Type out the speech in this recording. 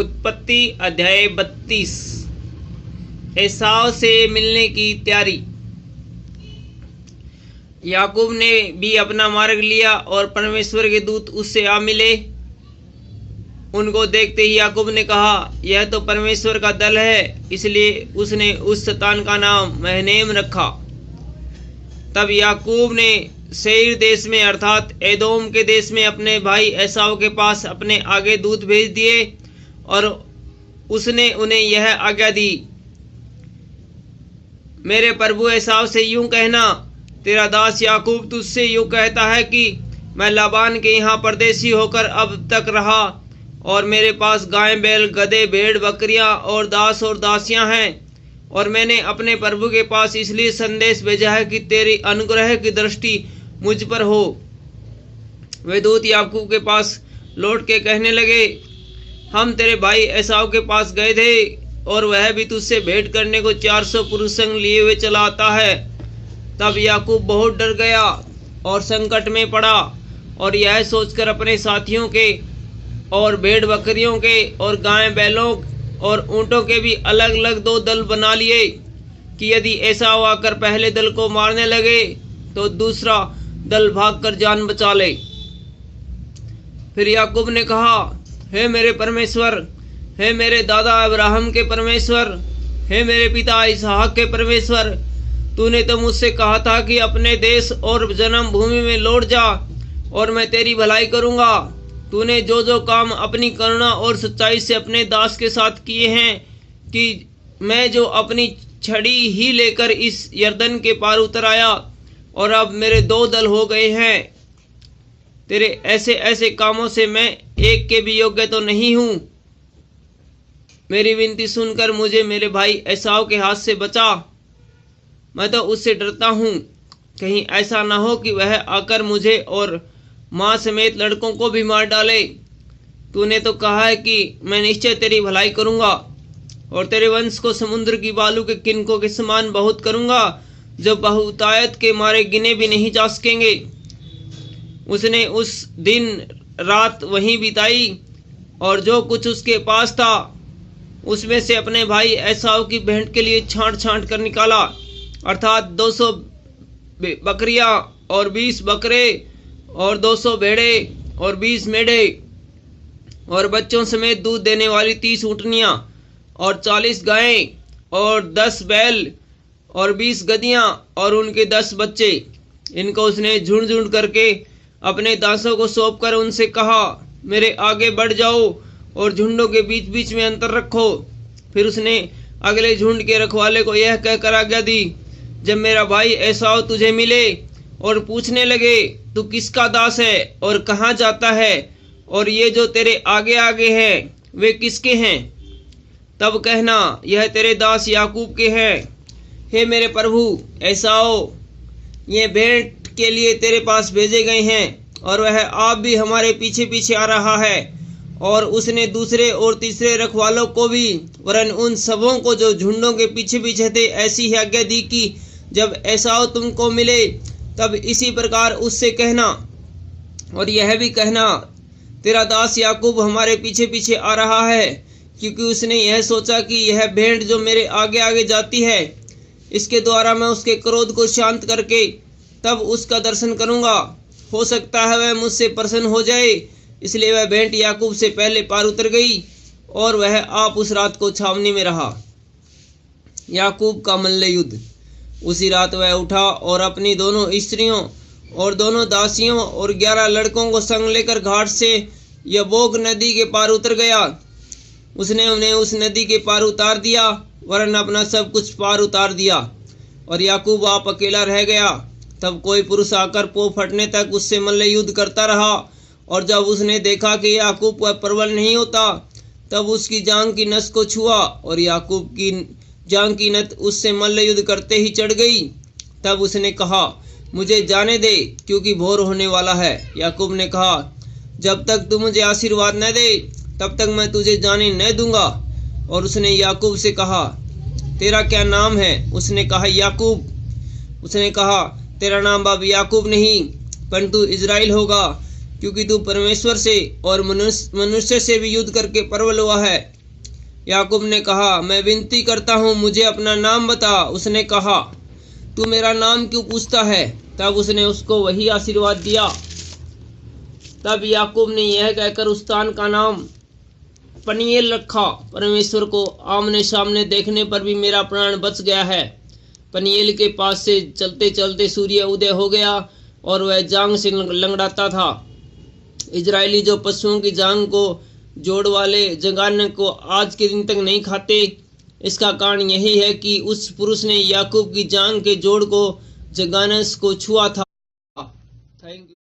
उत्पत्ति अध्याय 32। एसाव से मिलने की तैयारी। याकूब ने भी अपना मार्ग लिया और परमेश्वर के दूत उससे आ मिले। उनको देखते ही याकूब ने कहा, यह तो परमेश्वर का दल है। इसलिए उसने उस शैतान का नाम महनेम रखा। तब याकूब ने सेईर देश में अर्थात एदोम के देश में अपने भाई एसाव के पास अपने आगे दूत भेज दिए और उसने उन्हें यह आज्ञा दी, मेरे प्रभु एसाव से यूं कहना, तेरा दास याकूब तुझसे यूं कहता है कि मैं लाबान के यहाँ परदेसी होकर अब तक रहा और मेरे पास गाय बैल गधे भेड़ बकरियां और दास और दासियां हैं, और मैंने अपने प्रभु के पास इसलिए संदेश भेजा है कि तेरी अनुग्रह की दृष्टि मुझ पर हो। वे दूत याकूब के पास लौट के कहने लगे, हम तेरे भाई एसाव के पास गए थे और वह भी तुझसे भेंट करने को 400 पुरुष संग लिए हुए चला आता है। तब याकूब बहुत डर गया और संकट में पड़ा और यह सोचकर अपने साथियों के और भेड़ बकरियों के और गाय बैलों और ऊंटों के भी अलग अलग 2 दल बना लिए कि यदि एसाव आकर पहले दल को मारने लगे तो दूसरा दल भागकर जान बचा ले। फिर याकूब ने कहा, हे मेरे परमेश्वर, हे मेरे दादा अब्राहम के परमेश्वर, हे मेरे पिता इसहाक के परमेश्वर, तूने तो मुझसे कहा था कि अपने देश और जन्म भूमि में लौट जा और मैं तेरी भलाई करूंगा। तूने जो जो काम अपनी करुणा और सच्चाई से अपने दास के साथ किए हैं कि मैं जो अपनी छड़ी ही लेकर इस यरदन के पार उतर आया और अब मेरे 2 दल हो गए हैं। तेरे ऐसे ऐसे कामों से मैं एक के भी योग्य तो नहीं हूं। मेरी विनती सुनकर मुझे मेरे भाई एसाव के हाथ से बचा। मैं तो उससे डरता हूं, कहीं ऐसा ना हो कि वह आकर मुझे और माँ समेत लड़कों को भी मार डाले। तूने तो कहा है कि मैं निश्चय तेरी भलाई करूंगा और तेरे वंश को समुद्र की बालू के किनकों के समान बहुत करूंगा, जो बहुतायत के मारे गिने भी नहीं जा सकेंगे। उसने उस दिन रात वहीं बिताई और जो कुछ उसके पास था उसमें से अपने भाई एसाव की भेंट के लिए छांट छांट कर निकाला, अर्थात 200 बकरियां और 20 बकरे और 200 भेड़े और 20 मेढ़े और बच्चों समेत दूध देने वाली 30 ऊँटनियां और 40 गायें और 10 बैल और 20 गधियां और उनके 10 बच्चे। इनको उसने झुंड झुंड करके अपने दासों को सौंपकर उनसे कहा, मेरे आगे बढ़ जाओ और झुंडों के बीच बीच में अंतर रखो। फिर उसने अगले झुंड के रखवाले को यह कहकर आज्ञा दी, जब मेरा भाई एसाव तुझे मिले और पूछने लगे तू किसका दास है और कहाँ जाता है और ये जो तेरे आगे आगे हैं वे किसके हैं, तब कहना, यह तेरे दास याकूब के हैं। हे मेरे प्रभु एसाव, ये भेंट के लिए तेरे पास भेजे गए हैं और वह आप भी हमारे पीछे पीछे आ रहा है। और उसने दूसरे और तीसरे रखवालों को भी वरन उन सबों को जो झुंडों के पीछे पीछे थे ऐसी ही आज्ञा दी कि जब एसाव तुमको मिले तब इसी प्रकार उससे कहना, और यह भी कहना, तेरा दास याकूब हमारे पीछे पीछे आ रहा है, क्योंकि उसने यह सोचा कि यह भेंट जो मेरे आगे आगे जाती है इसके द्वारा मैं उसके क्रोध को शांत करके तब उसका दर्शन करूंगा। हो सकता है वह मुझसे प्रसन्न हो जाए। इसलिए वह भेंट याकूब से पहले पार उतर गई और वह आप उस रात को छावनी में रहा। याकूब का मल्ल युद्ध। उसी रात वह उठा और अपनी दोनों स्त्रियों और दोनों दासियों और 11 लड़कों को संग लेकर घाट से यबोक नदी के पार उतर गया। उसने उन्हें उस नदी के पार उतार दिया वरन अपना सब कुछ पार उतार दिया और याकूब आप अकेला रह गया। तब कोई पुरुष आकर पो फटने तक उससे मल्ल युद्ध करता रहा, और जब उसने देखा कि याकूब वह प्रबल नहीं होता तब उसकी जांघ की नस को छुआ और याकूब की जांघ की नस उससे मल्ल युद्ध करते ही चढ़ गई। तब उसने कहा, मुझे जाने दे क्योंकि भोर होने वाला है। याकूब ने कहा, जब तक तू मुझे आशीर्वाद न दे तब तक मैं तुझे जाने न दूंगा। और उसने याकूब से कहा, तेरा क्या नाम है? उसने कहा, याकूब। उसने कहा, तेरा नाम अब याकूब नहीं परंतु इज़राइल होगा, क्योंकि तू परमेश्वर से और मनुष्य से भी युद्ध करके प्रबल हुआ है। याकूब ने कहा, मैं विनती करता हूँ, मुझे अपना नाम बता। उसने कहा, तू मेरा नाम क्यों पूछता है? तब उसने उसको वही आशीर्वाद दिया। तब याकूब ने यह कहकर उस स्थान का नाम पनीएल रखा, परमेश्वर को आमने सामने देखने पर भी मेरा प्राण बच गया है। पनीएल के पास से चलते चलते सूर्य उदय हो गया और वह जांग से लंगड़ाता था। इजरायली जो पशुओं की जांग को जोड़ वाले जगाने को आज के दिन तक नहीं खाते, इसका कारण यही है कि उस पुरुष ने याकूब की जांग के जोड़ को जगाने को छुआ था। Thank you.